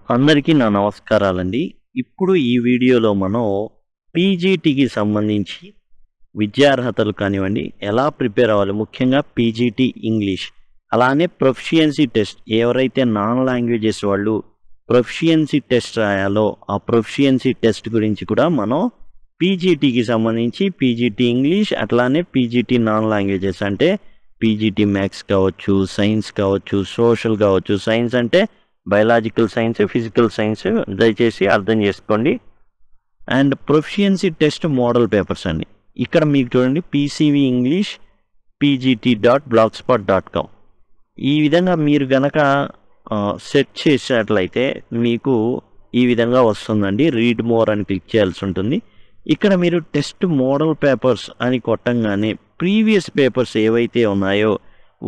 అందరికీ నా నమస్కారాలండి. ఇప్పుడు ఈ వీడియోలో మనం పీజీటీకి సంబంధించి విద్యార్హతలు కానివ్వండి, ఎలా ప్రిపేర్ అవ్వాలి, ముఖ్యంగా పీజీటీ ఇంగ్లీష్, అలానే ప్రొఫిషియన్సీ టెస్ట్ ఎవరైతే నాన్ లాంగ్వేజెస్ వాళ్ళు ప్రొఫిషియన్సీ టెస్ట్ రాయాలో ఆ ప్రొఫిషియన్సీ టెస్ట్ గురించి కూడా మనం పీజీటీకి సంబంధించి పీజీటీ ఇంగ్లీష్, అట్లానే పీజీటీ నాన్ లాంగ్వేజెస్ అంటే పీజీటీ మ్యాథ్స్ కావచ్చు, సైన్స్ కావచ్చు, సోషల్ కావచ్చు. సైన్స్ అంటే బయలాజికల్ సైన్స్, ఫిజికల్ సైన్స్, దయచేసి అర్థం చేసుకోండి. And proficiency test model papers అండి. ఇక్కడ మీకు చూడండి పీసీవీ ఇంగ్లీష్ pgt.blogspot.com. ఈ విధంగా మీరు గనక సెట్ చేసినట్లయితే మీకు ఈ విధంగా వస్తుందండి. రీడ్ మోర్ అని క్లిక్ చేయాల్సి ఉంటుంది. ఇక్కడ మీరు టెస్ట్ మోడల్ పేపర్స్ అని కొట్టంగానే ప్రీవియస్ పేపర్స్ ఏవైతే ఉన్నాయో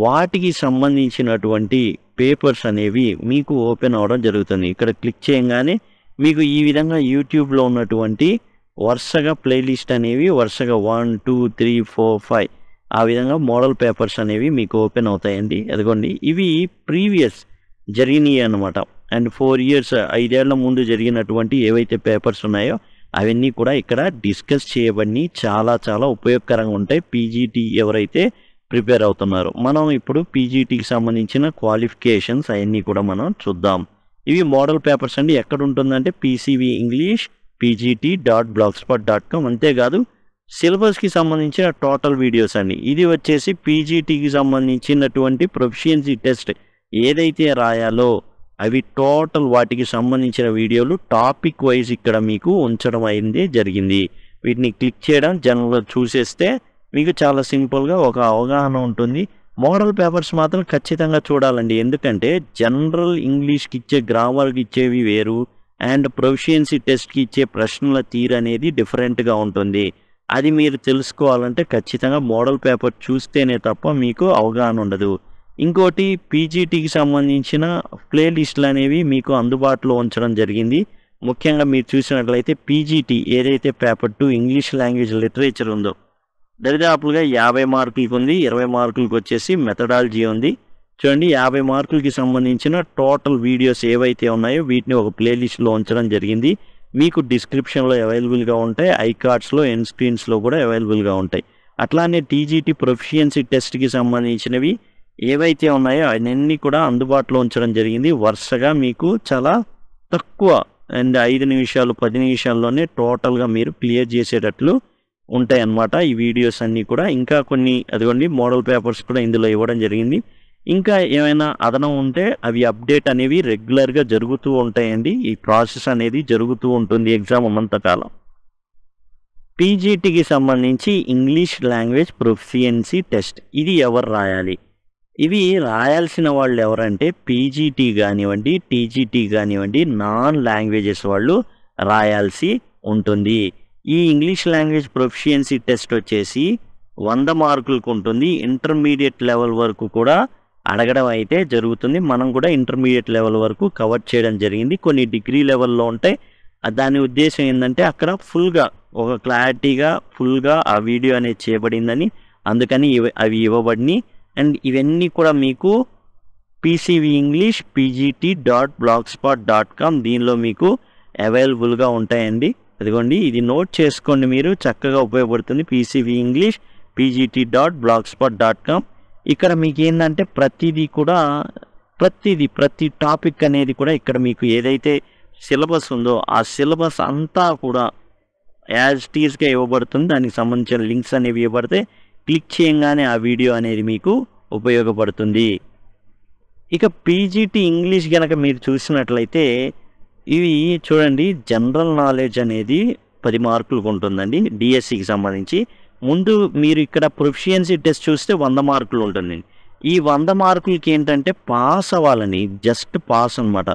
వాటికి సంబంధించినటువంటి పేపర్స్ అనేవి మీకు ఓపెన్ అవ్వడం జరుగుతుంది. ఇక్కడ క్లిక్ చేయగానే మీకు ఈ విధంగా యూట్యూబ్లో ఉన్నటువంటి వరుసగా ప్లేలిస్ట్ అనేవి వరుసగా 1, 2, 3, 4, 5 ఆ విధంగా మోడల్ పేపర్స్ అనేవి మీకు ఓపెన్ అవుతాయండి. అదిగోండి, ఇవి ప్రీవియస్ జరిగినాయి అన్నమాట. అండ్ 4 years 5 ఏళ్ల ముందు జరిగినటువంటి ఏవైతే పేపర్స్ ఉన్నాయో అవన్నీ కూడా ఇక్కడ డిస్కస్ చేయబడి చాలా చాలా ఉపయోగకరంగా ఉంటాయి పీజీటీ ఎవరైతే ప్రిపేర్ అవుతున్నారు. మనం ఇప్పుడు పీజీటీకి సంబంధించిన క్వాలిఫికేషన్స్ అవన్నీ కూడా మనం చూద్దాం. ఇవి మోడల్ పేపర్స్ అండి. ఎక్కడ ఉంటుందంటే పీసీవీ ఇంగ్లీష్ pgt.blogspot.com. అంతేకాదు సిలబస్కి సంబంధించిన టోటల్ వీడియోస్ అండి. ఇది వచ్చేసి పీజీటీకి సంబంధించినటువంటి ప్రొఫిషియన్సీ టెస్ట్ ఏదైతే రాయాలో అవి టోటల్ వాటికి సంబంధించిన వీడియోలు టాపిక్ వైజ్ ఇక్కడ మీకు ఉంచడం అయింది జరిగింది. వీటిని క్లిక్ చేయడం, జనరల్గా చూసేస్తే మీకు చాలా సింపుల్గా ఒక అవగాహన ఉంటుంది. మోడల్ పేపర్స్ మాత్రం ఖచ్చితంగా చూడాలండి. ఎందుకంటే జనరల్ ఇంగ్లీష్కి ఇచ్చే గ్రామర్కి ఇచ్చేవి వేరు, అండ్ ప్రొఫిషియన్సీ టెస్ట్కి ఇచ్చే ప్రశ్నల తీరు అనేది డిఫరెంట్గా ఉంటుంది. అది మీరు తెలుసుకోవాలంటే ఖచ్చితంగా మోడల్ పేపర్ చూస్తేనే తప్ప మీకు అవగాహన ఉండదు. ఇంకోటి, పీజీటీకి సంబంధించిన ప్లేలిస్టులు అనేవి మీకు అందుబాటులో ఉంచడం జరిగింది. ముఖ్యంగా మీరు చూసినట్లయితే పీజీటీ ఏదైతే పేపర్ 2 ఇంగ్లీష్ లాంగ్వేజ్ లిటరేచర్ ఉందో దరిదాపులుగా 50 మార్కులకి ఉంది. 20 మార్కులకి వచ్చేసి మెథడాలజీ ఉంది. చూడండి, 50 మార్కులకి సంబంధించిన టోటల్ వీడియోస్ ఏవైతే ఉన్నాయో వీటిని ఒక ప్లేలిస్ట్లో ఉంచడం జరిగింది. మీకు డిస్క్రిప్షన్లో అవైలబుల్గా ఉంటాయి, ఐకార్డ్స్లో, ఎండ్ స్క్రీన్స్లో కూడా అవైలబుల్గా ఉంటాయి. అట్లానే టీజీటీ ప్రొఫిషియన్సీ టెస్ట్కి సంబంధించినవి ఏవైతే ఉన్నాయో అవన్నీ కూడా అందుబాటులో ఉంచడం జరిగింది. వరుసగా మీకు చాలా తక్కువ అండ్ 5 నిమిషాలు 10 నిమిషాల్లోనే టోటల్గా మీరు క్లియర్ చేసేటట్లు ఉంటాయి అన్నమాట ఈ వీడియోస్ అన్నీ కూడా. ఇంకా కొన్ని అదిగోండి మోడల్ పేపర్స్ కూడా ఇందులో ఇవ్వడం జరిగింది. ఇంకా ఏమైనా అదనం ఉంటే అవి అప్డేట్ అనేవి రెగ్యులర్గా జరుగుతూ ఉంటాయండి. ఈ ప్రాసెస్ అనేది జరుగుతూ ఉంటుంది ఎగ్జామ్ ఉన్నంతకాలం. పీజీటీకి సంబంధించి ఇంగ్లీష్ లాంగ్వేజ్ ప్రొఫిషియన్సీ టెస్ట్ ఇది ఎవరు రాయాలి? ఇవి రాయాల్సిన వాళ్ళు ఎవరంటే పీజీటీ కానివ్వండి, టీజీటీ కానివ్వండి, నాన్ లాంగ్వేజెస్ వాళ్ళు రాయాల్సి ఉంటుంది. ఈ ఇంగ్లీష్ లాంగ్వేజ్ ప్రొఫిషియన్సీ టెస్ట్ వచ్చేసి 100 మార్కులకు ఉంటుంది. ఇంటర్మీడియట్ లెవెల్ వరకు కూడా అడగడం అయితే జరుగుతుంది. మనం కూడా ఇంటర్మీడియట్ లెవెల్ వరకు కవర్ చేయడం జరిగింది. కొన్ని డిగ్రీ లెవెల్లో ఉంటాయి. దాని ఉద్దేశం ఏంటంటే అక్కడ ఫుల్గా ఒక క్లారిటీగా ఫుల్గా ఆ వీడియో అనేది చేయబడిందని, అందుకని అవి ఇవ్వబడినాయి. అండ్ ఇవన్నీ కూడా మీకు పీసీవీ ఇంగ్లీష్ pgt.blogspot.com దీనిలో మీకు అవైలబుల్గా ఉంటాయండి. అదిగోండి, ఇది నోట్ చేసుకోండి, మీరు చక్కగా ఉపయోగపడుతుంది. PCV English pgt.blogspot.com. ఇక్కడ మీకు ఏంటంటే ప్రతి టాపిక్ అనేది కూడా ఇక్కడ మీకు ఏదైతే సిలబస్ ఉందో ఆ సిలబస్ అంతా కూడా యాజ్ టీజ్గా ఇవ్వబడుతుంది. దానికి సంబంధించిన లింక్స్ అనేవి ఇవ్వబడితే క్లిక్ చేయగానే ఆ వీడియో అనేది మీకు ఉపయోగపడుతుంది. ఇక పీజీటీ ఇంగ్లీష్ కనుక మీరు చూసినట్లయితే ఇవి చూడండి, జనరల్ నాలెడ్జ్ అనేది 10 మార్కులకు ఉంటుందండి డిఎస్సికి సంబంధించి. ముందు మీరు ఇక్కడ ప్రొఫిషియన్సీ టెస్ట్ చూస్తే 100 మార్కులు ఉంటుంది. ఈ 100 మార్కులకి ఏంటంటే పాస్ అవ్వాలని, జస్ట్ పాస్ అనమాట.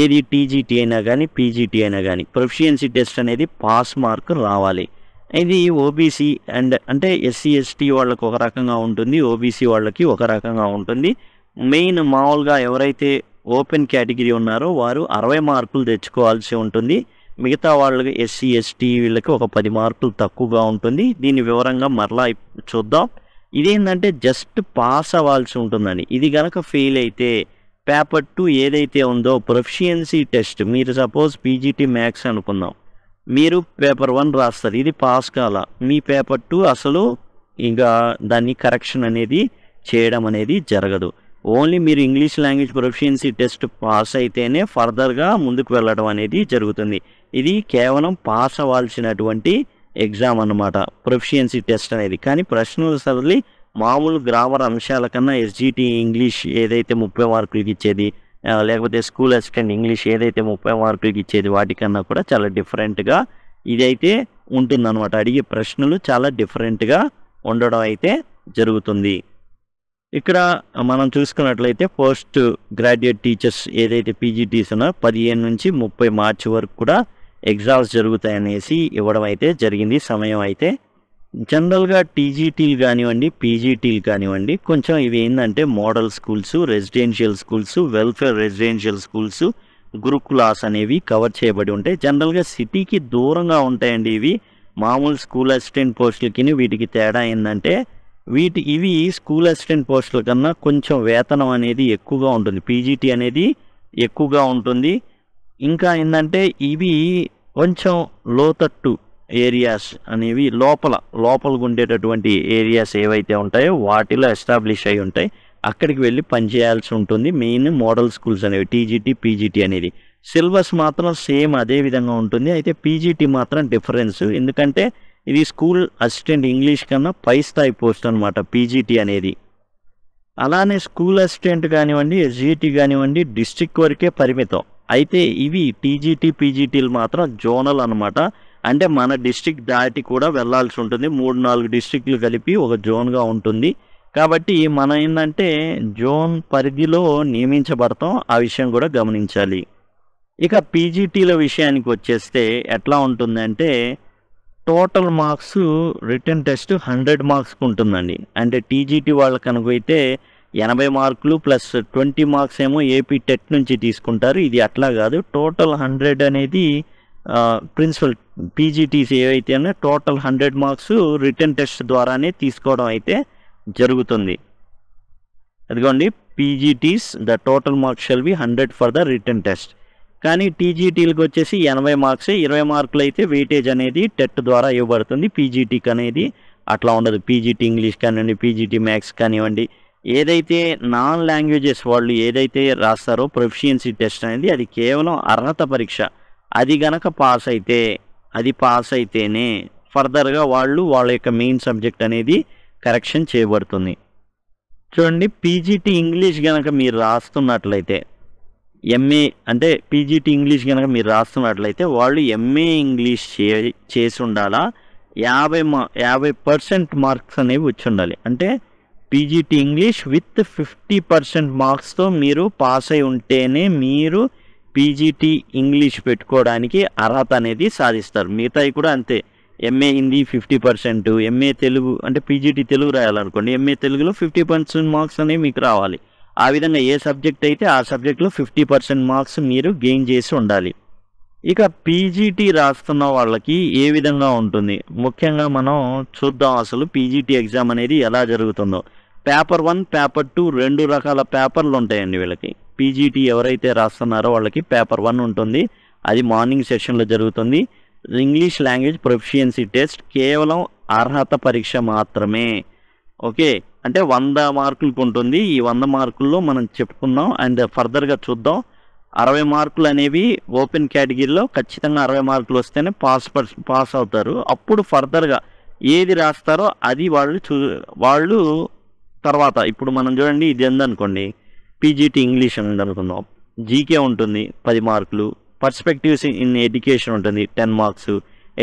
ఏది టీజీటీ అయినా కానీ పీజీటీ అయినా కానీ ప్రొఫిషియన్సీ టెస్ట్ అనేది పాస్ మార్క్ రావాలి. ఇది ఓబీసీ అండ్ అంటే ఎస్సీ ఎస్టీ వాళ్ళకి ఒక రకంగా ఉంటుంది, ఓబీసీ వాళ్ళకి ఒక రకంగా ఉంటుంది. మెయిన్ మామూలుగా ఎవరైతే ఓపెన్ కేటగిరీ ఉన్నారో వారు 60 మార్కులు తెచ్చుకోవాల్సి ఉంటుంది. మిగతా వాళ్ళకి ఎస్సీ ఎస్టీ వీళ్ళకి ఒక 10 మార్కులు తక్కువగా ఉంటుంది. దీని వివరంగా మరలా చూద్దాం. ఇదేంటంటే జస్ట్ పాస్ అవ్వాల్సి ఉంటుందని. ఇది కనుక ఫెయిల్ అయితే పేపర్ 2 ఏదైతే ఉందో ప్రొఫిషియన్సీ టెస్ట్, మీరు సపోజ్ పీజీటీ మ్యాథ్స్ అనుకుందాం, మీరు పేపర్ 1 రాస్తారు, ఇది పాస్ కాల, మీ పేపర్ 2 అసలు ఇంకా దాన్ని కరెక్షన్ అనేది చేయడం అనేది జరగదు. ఓన్లీ మీరు English language proficiency test pass అయితేనే ఫర్దర్గా ముందుకు వెళ్ళడం అనేది జరుగుతుంది. ఇది కేవలం పాస్ అవ్వాల్సినటువంటి ఎగ్జామ్ అన్నమాట ప్రొఫిషియన్సీ టెస్ట్ అనేది. కానీ ప్రశ్నలు సరళి మామూలు గ్రామర్ అంశాల కన్నా ఎస్జిటి ఇంగ్లీష్ ఏదైతే 30 మార్కులకి ఇచ్చేది, లేకపోతే స్కూల్ అసిస్టెంట్ ఇంగ్లీష్ ఏదైతే 30 మార్కులకి ఇచ్చేది వాటికన్నా కూడా చాలా డిఫరెంట్గా ఇదైతే ఉంటుందన్నమాట. అడిగే ప్రశ్నలు చాలా డిఫరెంట్గా ఉండడం అయితే జరుగుతుంది. ఇక్కడ మనం చూసుకున్నట్లయితే పోస్ట్ గ్రాడ్యుయేట్ టీచర్స్ ఏదైతే పీజీటీస్ ఉన్నా 15 నుంచి 30 మార్చి వరకు కూడా ఎగ్జామ్స్ జరుగుతాయనేసి ఇవ్వడం అయితే జరిగింది సమయం అయితే. జనరల్గా టీజీటీలు కానివ్వండి, పీజీటీలు కానివ్వండి, కొంచెం ఇవి ఏంటంటే model schools, residential schools, welfare residential schools, గురుకులాస్ అనేవి కవర్ చేయబడి ఉంటాయి. జనరల్గా సిటీకి దూరంగా ఉంటాయండి ఇవి. మామూలు స్కూల్ అసిస్టెంట్ పోస్టులకి వీటికి తేడా ఏంటంటే ఇవి స్కూల్ అసిస్టెంట్ పోస్టుల కన్నా కొంచెం వేతనం అనేది ఎక్కువగా ఉంటుంది, పీజీటీ అనేది ఎక్కువగా ఉంటుంది. ఇంకా ఏంటంటే ఇవి కొంచెం లోతట్టు ఏరియాస్ అనేవి లోపలకు ఉండేటటువంటి ఏరియాస్ ఏవైతే ఉంటాయో వాటిలో ఎస్టాబ్లిష్ అయి ఉంటాయి, అక్కడికి వెళ్ళి పనిచేయాల్సి ఉంటుంది. మెయిన్ మోడల్ స్కూల్స్ అనేవి టీజీటీ, పీజీటీ అనేది. సిలబస్ మాత్రం సేమ్ అదే విధంగా ఉంటుంది. అయితే పీజీటీ మాత్రం డిఫరెన్స్, ఎందుకంటే ఇది స్కూల్ అసిస్టెంట్ ఇంగ్లీష్ కన్నా పై స్థాయి పోస్ట్ అనమాట పీజీటీ అనేది. అలానే స్కూల్ అసిస్టెంట్ కానివ్వండి, ఎస్జిటి కానివ్వండి డిస్ట్రిక్ట్ వరకే పరిమితం. అయితే ఇవి టీజీటీ, పీజీటీలు మాత్రం జోనల్ అనమాట. అంటే మన డిస్ట్రిక్ట్ దాటి కూడా వెళ్ళాల్సి ఉంటుంది. 3-4 డిస్ట్రిక్ట్లు కలిపి ఒక జోన్గా ఉంటుంది. కాబట్టి మనం ఏంటంటే జోన్ పరిధిలో నియమించబడతాం, ఆ విషయం కూడా గమనించాలి. ఇక పీజీటీల విషయానికి వచ్చేస్తే ఎట్లా ఉంటుందంటే టోటల్ మార్క్స్ రిటర్న్ టెస్ట్ 100 మార్క్స్కి ఉంటుందండి. అంటే టీజీటీ వాళ్ళకి కనుకైతే 80 మార్కులు ప్లస్ 20 మార్క్స్ ఏమో ఏపీ టెట్ నుంచి తీసుకుంటారు. ఇది అట్లా కాదు, టోటల్ 100 అనేది ప్రిన్సిపల్ పీజీటీస్ ఏవైతే టోటల్ 100 మార్క్స్ రిటర్న్ టెస్ట్ ద్వారానే తీసుకోవడం అయితే జరుగుతుంది. అదిగోండి, PGTs the total marks shall be 100 for the return test. కానీ టీజీటీలకు వచ్చేసి 80 మార్క్సే, 20 మార్కులు అయితే వెయిటేజ్ అనేది టెట్ ద్వారా ఇవ్వబడుతుంది. పీజీటీకి అనేది అట్లా ఉండదు. పీజీటీ ఇంగ్లీష్ కానివ్వండి, పీజీటీ మ్యాథ్స్ కానివ్వండి, ఏదైతే నాన్ లాంగ్వేజెస్ వాళ్ళు ఏదైతే రాస్తారో ప్రొఫిషియన్సీ టెస్ట్ అనేది అది కేవలం అర్హత పరీక్ష. అది గనక పాస్ అయితేనే ఫర్దర్గా వాళ్ళ యొక్క మెయిన్ సబ్జెక్ట్ అనేది కరెక్షన్ చేయబడుతుంది. చూడండి, పీజీటీ ఇంగ్లీష్ కనుక మీరు రాస్తున్నట్లయితే ఎంఏ అంటే పీజీటీ ఇంగ్లీష్ కనుక మీరు రాస్తున్నట్లయితే వాళ్ళు ఎంఏ ఇంగ్లీష్ చేసి ఉండాలా, 50% మార్క్స్ అనేవి వచ్చి ఉండాలి. అంటే పీజీటీ ఇంగ్లీష్ విత్ 50% మార్క్స్తో మీరు పాస్ అయి ఉంటేనే మీరు పీజీటీ ఇంగ్లీష్ పెట్టుకోవడానికి అర్హత అనేది సాధిస్తారు. మిగతాయి కూడా అంతే. ఎంఏ హిందీ 50%, ఎంఏ తెలుగు అంటే పీజీటీ తెలుగు రాయాలనుకోండి, ఎంఏ తెలుగులో 50% మార్క్స్ అనేవి మీకు రావాలి. ఆ విధంగా ఏ సబ్జెక్ట్ అయితే ఆ సబ్జెక్ట్లో 50% మార్క్స్ మీరు గెయిన్ చేసి ఉండాలి. ఇక పీజీటీ రాస్తున్న వాళ్ళకి ఏ విధంగా ఉంటుంది ముఖ్యంగా మనం చూద్దాం. అసలు పీజీటీ ఎగ్జామ్ అనేది ఎలా జరుగుతుందో. పేపర్ 1, పేపర్ 2 2 రకాల పేపర్లు ఉంటాయండి వీళ్ళకి. పీజీటీ ఎవరైతే రాస్తున్నారో వాళ్ళకి పేపర్ 1 ఉంటుంది, అది మార్నింగ్ సెషన్లో జరుగుతుంది. ఇంగ్లీష్ లాంగ్వేజ్ ప్రొఫిషియన్సీ టెస్ట్ కేవలం అర్హత పరీక్ష మాత్రమే. ఓకే, అంటే 100 మార్కులకు ఉంటుంది. ఈ 100 మార్కుల్లో మనం చెప్పుకుందాం అండ్ ఫర్దర్గా చూద్దాం. 60 మార్కులు అనేవి ఓపెన్ కేటగిరీలో ఖచ్చితంగా 60 మార్కులు వస్తేనే పాస్ అవుతారు. అప్పుడు ఫర్దర్గా ఏది రాస్తారో అది వాళ్ళు తర్వాత ఇప్పుడు మనం చూడండి, ఇది ఎందనుకోండి పీజీటీ ఇంగ్లీష్ అని అనుకుందాం. జీకే ఉంటుంది 10 మార్కులు, పర్స్పెక్టివ్స్ ఇన్ ఎడ్యుకేషన్ ఉంటుంది 10 marks,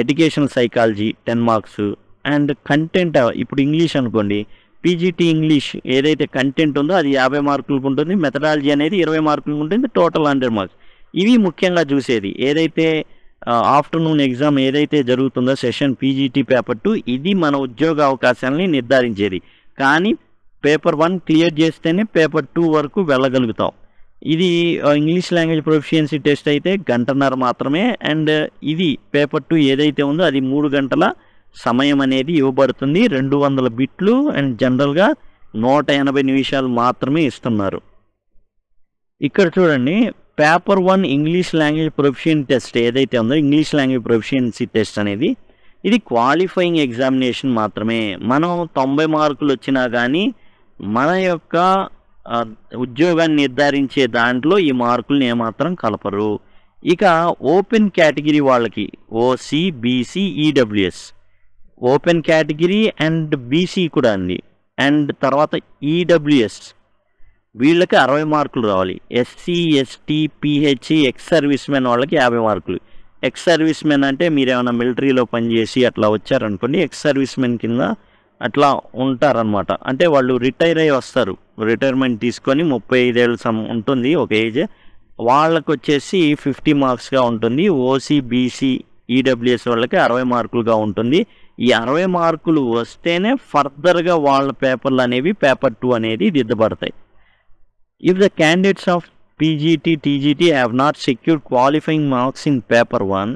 education psychology 10 marks and content ఇప్పుడు ఇంగ్లీష్ అనుకోండి, పీజీటీ ఇంగ్లీష్ ఏదైతే కంటెంట్ ఉందో అది 50 మార్కులకు ఉంటుంది, మెథడాలజీ అనేది 20 మార్కులకు ఉంటుంది, టోటల్ 100 మార్క్స్. ఇవి ముఖ్యంగా చూసేది. ఏదైతే ఆఫ్టర్నూన్ ఎగ్జామ్ ఏదైతే జరుగుతుందో సెషన్ పీజీటీ పేపర్ 2 ఇది మన ఉద్యోగ అవకాశాలని నిర్ధారించేది. కానీ పేపర్ 1 క్లియర్ చేస్తేనే పేపర్ 2 వరకు వెళ్ళగలుగుతాం. ఇది ఇంగ్లీష్ లాంగ్వేజ్ ప్రొఫిషియన్సీ టెస్ట్ అయితే 1.5 గంటలు మాత్రమే. అండ్ ఇది పేపర్ 2 ఏదైతే ఉందో అది 3 గంటల సమయం అనేది ఇవ్వబడుతుంది. 200 బిట్లు అండ్ జనరల్గా 180 నిమిషాలు మాత్రమే ఇస్తున్నారు. ఇక్కడ చూడండి paper 1 English language proficiency test ఏదైతే ఉందో ఇంగ్లీష్ లాంగ్వేజ్ ప్రొఫిషియన్సీ టెస్ట్ అనేది ఇది క్వాలిఫైయింగ్ ఎగ్జామినేషన్ మాత్రమే. మనం 90 మార్కులు వచ్చినా కానీ మన యొక్క ఉద్యోగాన్ని నిర్ధారించే దాంట్లో ఈ మార్కులను ఏమాత్రం కలపరు. ఇక ఓపెన్ కేటగిరీ వాళ్ళకి OC, BC, EWS open category and BC కూడా అండి. అండ్ తర్వాత ఈడబ్ల్యూఎస్ వీళ్ళకి 60 మార్కులు రావాలి. SC, ST, PHE, ex servicemen వాళ్ళకి 50 మార్కులు. ఎక్స్ సర్వీస్ మెన్ అంటే మీరు ఏమైనా మిలిటరీలో పనిచేసి అట్లా వచ్చారనుకోండి, ఎక్స్ సర్వీస్ మెన్ కింద అట్లా ఉంటారనమాట. అంటే వాళ్ళు రిటైర్ అయ్యి వస్తారు, రిటైర్మెంట్ తీసుకొని 35 ఏళ్ళు ఉంటుంది ఒక ఏజ్, వాళ్ళకు వచ్చేసి 50 మార్క్స్గా ఉంటుంది. ఓసీ, బీసీ, ఈడబ్ల్యూఎస్ వాళ్ళకి 60 మార్కులుగా ఉంటుంది. ఈ 60 మార్కులు వస్తేనే ఫర్దర్గా వాళ్ళ పేపర్లు అనేవి పేపర్ 2 అనేది దిద్దబడతాయి. If the candidates of PGT, TGT have not secured qualifying marks in paper 1,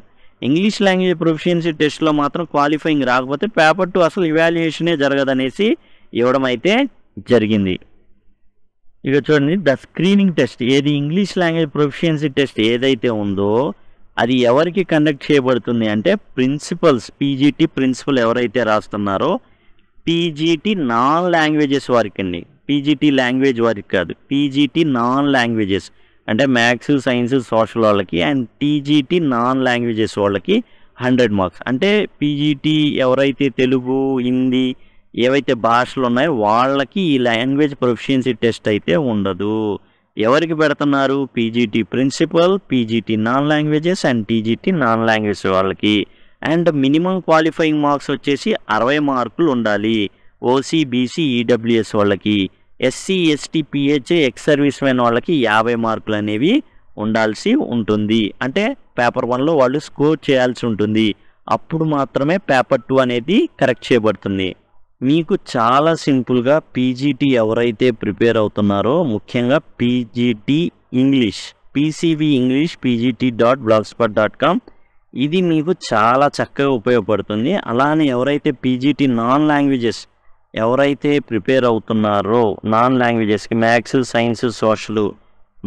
English language proficiency టెస్ట్లో మాత్రం క్వాలిఫైయింగ్ రాకపోతే పేపర్ 2 అసలు ఇవాల్యుయేషనే జరగదనేసి ఇవ్వడం అయితే జరిగింది. ఇక చూడండి ద స్క్రీనింగ్ టెస్ట్ ఏది ఇంగ్లీష్ లాంగ్వేజ్ ప్రొఫిషియన్సీ టెస్ట్ ఏదైతే ఉందో అది ఎవరికి కండక్ట్ చేయబడుతుంది అంటే ప్రిన్సిపల్స్, పీజీటీ ప్రిన్సిపల్ ఎవరైతే రాస్తున్నారో పీజీటీ నాన్ లాంగ్వేజెస్ వారికి అండి. పీజీటీ లాంగ్వేజ్ వారికి కాదు, పీజీటీ నాన్ లాంగ్వేజెస్ అంటే మ్యాథ్స్, సైన్స్, సోషల్ వాళ్ళకి అండ్ టీజీటీ నాన్ లాంగ్వేజెస్ వాళ్ళకి 100 మార్క్స్. అంటే పీజీటీ ఎవరైతే తెలుగు, హిందీ ఏవైతే భాషలు ఉన్నాయో వాళ్ళకి ఈ లాంగ్వేజ్ ప్రొఫిషియన్సీ టెస్ట్ అయితే ఉండదు. ఎవరికి పెడుతున్నారు? PGT principal, PGT non languages and TGT non language వాళ్ళకి. అండ్ మినిమం క్వాలిఫైయింగ్ మార్క్స్ వచ్చేసి 60 మార్కులు ఉండాలి. ఓసీ, బీసీ, ఈడబ్ల్యూఎస్ వాళ్ళకి. SC, ST, PH, ex servicemen వాళ్ళకి 50 మార్కులు అనేవి ఉండాల్సి ఉంటుంది. అంటే పేపర్ 1లో వాళ్ళు స్కోర్ చేయాల్సి ఉంటుంది. అప్పుడు మాత్రమే పేపర్ 2 అనేది కరెక్ట్ చేయబడుతుంది. మీకు చాలా సింపుల్గా పీజీటీ ఎవరైతే ప్రిపేర్ అవుతున్నారో ముఖ్యంగా PGT English, PCV English pgt.blogspot.com ఇది మీకు చాలా చక్కగా ఉపయోగపడుతుంది. అలానే ఎవరైతే పీజీటీ నాన్ లాంగ్వేజెస్ ఎవరైతే ప్రిపేర్ అవుతున్నారో నాన్ లాంగ్వేజెస్కి maths, science, social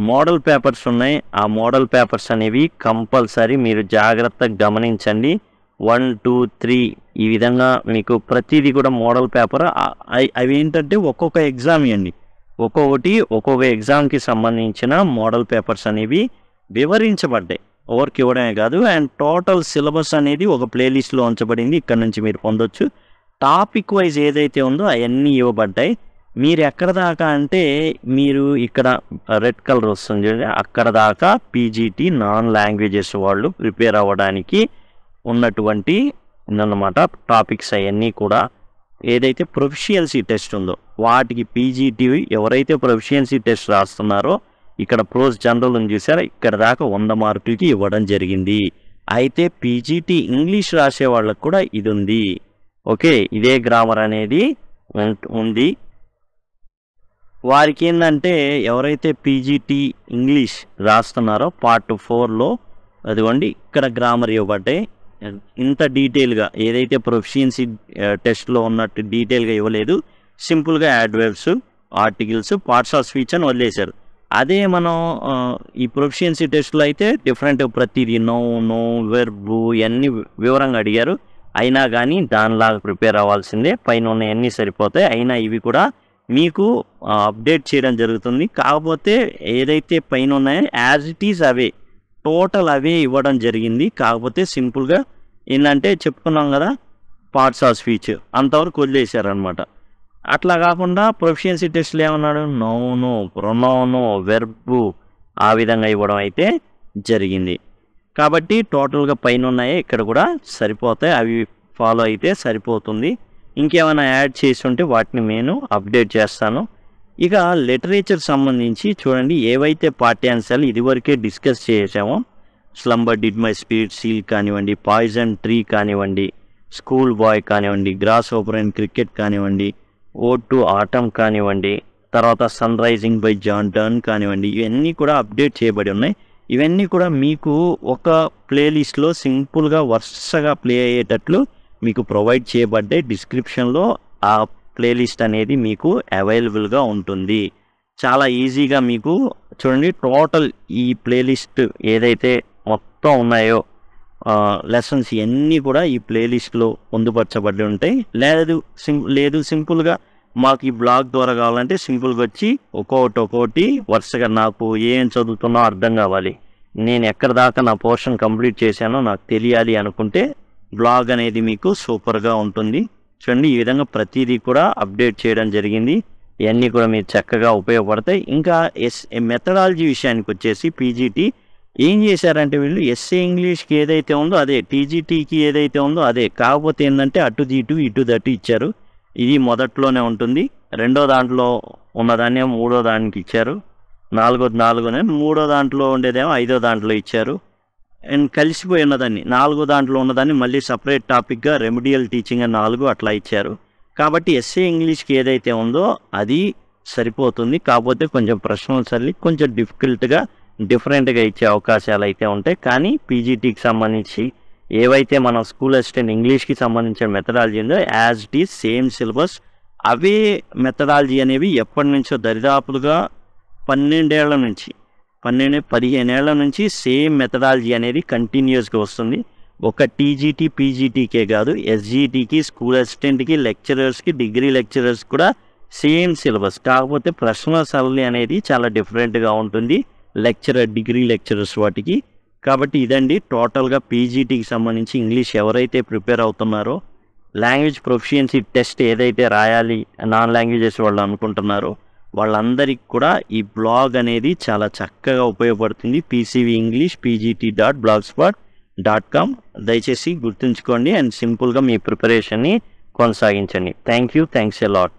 model papers ఉన్నాయి. ఆ మోడల్ పేపర్స్ అనేవి కంపల్సరీ మీరు జాగ్రత్తగా గమనించండి. 1, 2, 3 ఈ విధంగా మీకు ప్రతిదీ కూడా మోడల్ పేపర్ అవి ఏంటంటే ఒక్కొక్క ఎగ్జామ్ ఇవ్వండి, ఒక్కొక్క ఎగ్జామ్కి సంబంధించిన మోడల్ పేపర్స్ అనేవి వివరించబడ్డాయి. ఓవర్కి ఇవ్వడమే కాదు అండ్ టోటల్ సిలబస్ అనేది ఒక ప్లేలిస్ట్లో ఉంచబడింది. ఇక్కడ నుంచి మీరు పొందొచ్చు. టాపిక్ వైజ్ ఏదైతే ఉందో అవన్నీ ఇవ్వబడ్డాయి. మీరు ఎక్కడ దాకా అంటే మీరు ఇక్కడ రెడ్ కలర్ వస్తుంది చూడండి, అక్కడ దాకా పీజీటీ నాన్ లాంగ్వేజెస్ వాళ్ళు ప్రిపేర్ అవ్వడానికి ఉన్నటువంటి ఉందన్నమాట టాపిక్స్ అవన్నీ కూడా. ఏదైతే ప్రొఫిషియన్సీ టెస్ట్ ఉందో వాటికి పీజీటీ ఎవరైతే ప్రొఫిషియన్సీ టెస్ట్ రాస్తున్నారో ఇక్కడ ప్రోస్ జనరల్ అని చూసారా, ఇక్కడ దాకా 100 మార్కులకి ఇవ్వడం జరిగింది. అయితే పీజీటీ ఇంగ్లీష్ రాసే వాళ్ళకు కూడా ఇది ఉంది. ఓకే, ఇదే గ్రామర్ అనేది ఉంది. వారికి ఏంటంటే ఎవరైతే పీజీటీ ఇంగ్లీష్ రాస్తున్నారో పార్ట్ 4లో అదిగోండి ఇక్కడ గ్రామర్ ఇవ్వబడ్డాయి. ఇంత డీటెయిల్గా ఏదైతే ప్రొఫిషియన్సీ టెస్ట్లో ఉన్నట్టు డీటెయిల్గా ఇవ్వలేదు. సింపుల్గా adverbs, articles, parts of speech అని వదిలేశారు. అదే మనం ఈ ప్రొఫిషియన్సీ టెస్ట్లో అయితే డిఫరెంట్ ప్రతిదీ నో వెర్బు ఇవన్నీ వివరంగా అడిగారు. అయినా కానీ దానిలాగా ప్రిపేర్ అవ్వాల్సిందే. పైన ఉన్నవన్నీ సరిపోతాయి. అయినా ఇవి కూడా మీకు అప్డేట్ చేయడం జరుగుతుంది. కాకపోతే ఏదైతే పైన ఉన్నాయో యాజ్ ఇట్ ఈజ్ అవే టోటల్ అవే ఇవ్వడం జరిగింది. కాకపోతే సింపుల్గా ఏంటంటే చెప్పుకున్నాం కదా పార్ట్స్ ఆఫ్ స్పీచ్ అంతవరకు వదిలేశారనమాట. అట్లా కాకుండా ప్రొఫిషియన్సీ టెస్ట్లో ఏమన్నాడు? నౌను, ప్రొనౌను, వెర్బు ఆ విధంగా ఇవ్వడం అయితే జరిగింది. కాబట్టి టోటల్గా పైన ఉన్నాయే ఇక్కడ కూడా సరిపోతాయి. అవి ఫాలో అయితే సరిపోతుంది. ఇంకేమైనా యాడ్ చేసి ఉంటే వాటిని నేను అప్డేట్ చేస్తాను. ఇక లిటరేచర్ సంబంధించి చూడండి ఏవైతే పాఠ్యాంశాలు ఇదివరకే డిస్కస్ చేసామో slumber did my spirit seal కానివ్వండి, పాయిజన్ ట్రీ కానివ్వండి, స్కూల్ బాయ్ కానివ్వండి, గ్రాస్ ఓపర్ అండ్ క్రికెట్ కానివ్వండి, ఓడ్ టు ఆటమ్ కానివ్వండి, తర్వాత సన్ రైజింగ్ బై జాన్ డర్న్ కానివ్వండి, ఇవన్నీ కూడా అప్డేట్ చేయబడి ఉన్నాయి. ఇవన్నీ కూడా మీకు ఒక ప్లేలిస్ట్లో సింపుల్గా వరుసగా ప్లే అయ్యేటట్లు మీకు ప్రొవైడ్ చేయబడ్డాయి. డిస్క్రిప్షన్లో ఆ ప్లేలిస్ట్ అనేది మీకు అవైలబుల్గా ఉంటుంది. చాలా ఈజీగా మీకు చూడండి టోటల్ ఈ ప్లేలిస్ట్ ఏదైతే మొత్తం ఉన్నాయో లెసన్స్ ఇవన్నీ కూడా ఈ ప్లేలిస్ట్లో పొందుపరచబడి ఉంటాయి. లేదు సింపుల్గా మాకు ఈ బ్లాగ్ ద్వారా కావాలంటే సింపుల్గా వచ్చి ఒక్కొక్కటి వరుసగా నాకు ఏం చదువుతున్నా అర్థం కావాలి, నేను ఎక్కడ దాకా నా పోర్షన్ కంప్లీట్ చేశానో నాకు తెలియాలి అనుకుంటే బ్లాగ్ అనేది మీకు సూపర్గా ఉంటుంది. చూడండి ఈ విధంగా ప్రతిదీ కూడా అప్డేట్ చేయడం జరిగింది. ఇవన్నీ కూడా మీరు చక్కగా ఉపయోగపడతాయి. ఇంకా మెథడాలజీ విషయానికి వచ్చేసి పీజీటీ ఏం చేశారంటే వీళ్ళు ఎస్ఏ ఇంగ్లీష్కి ఏదైతే ఉందో అదే, టీజీటీకి ఏదైతే ఉందో అదే, కాకపోతే ఏంటంటే అటు ఇటు దట్టు ఇచ్చారు. ఇది మొదట్లోనే ఉంటుంది, రెండో దాంట్లో ఉన్నదాన్ని మూడో దానికి ఇచ్చారు, నాలుగోనే మూడో దాంట్లో ఉండేదేమో ఐదో దాంట్లో ఇచ్చారు. అండ్ కలిసిపోయి ఉన్నదాన్ని నాలుగో దాంట్లో ఉన్నదాన్ని మళ్ళీ సపరేట్ టాపిక్గా రెమెడియల్ టీచింగ్ అని 4 అట్లా ఇచ్చారు. కాబట్టి ఎస్ఏ ఇంగ్లీష్కి ఏదైతే ఉందో అది సరిపోతుంది. కాకపోతే కొంచెం ప్రశ్నలు సరి కొంచెం డిఫరెంట్గా ఇచ్చే అవకాశాలు అయితే ఉంటాయి. కానీ పీజీటీకి సంబంధించి ఏవైతే మన స్కూల్ అసిస్టెంట్ ఇంగ్లీష్కి సంబంధించిన మెథడాలజీ ఉందో as it is same syllabus, away methodology అనేవి ఎప్పటి నుంచో దరిదాపులుగా 15 ఏళ్ల నుంచి సేమ్ మెథడాలజీ అనేది కంటిన్యూస్గా వస్తుంది. ఒక టీజీటీ పీజీటీకే కాదు, ఎస్జీటీకి, స్కూల్ అసిస్టెంట్కి, లెక్చరర్స్కి, డిగ్రీ లెక్చరర్స్ కూడా సేమ్ సిలబస్. కాకపోతే ప్రశ్న సరళి అనేది చాలా డిఫరెంట్గా ఉంటుంది డిగ్రీ లెక్చరర్స్ వాటికి. కాబట్టి ఇదండి టోటల్గా పీజీటీకి సంబంధించి ఇంగ్లీష్ ఎవరైతే ప్రిపేర్ అవుతున్నారో లాంగ్వేజ్ ప్రొఫిషియన్సీ టెస్ట్ ఏదైతే రాయాలి నాన్ లాంగ్వేజెస్ వాళ్ళు అనుకుంటున్నారో వాళ్ళందరికీ కూడా ఈ బ్లాగ్ అనేది చాలా చక్కగా ఉపయోగపడుతుంది. పీసీవీ ఇంగ్లీష్ pgt.blogspot.com దయచేసి గుర్తుంచుకోండి అండ్ సింపుల్గా మీ ప్రిపరేషన్ని కొనసాగించండి. Thanks a lot.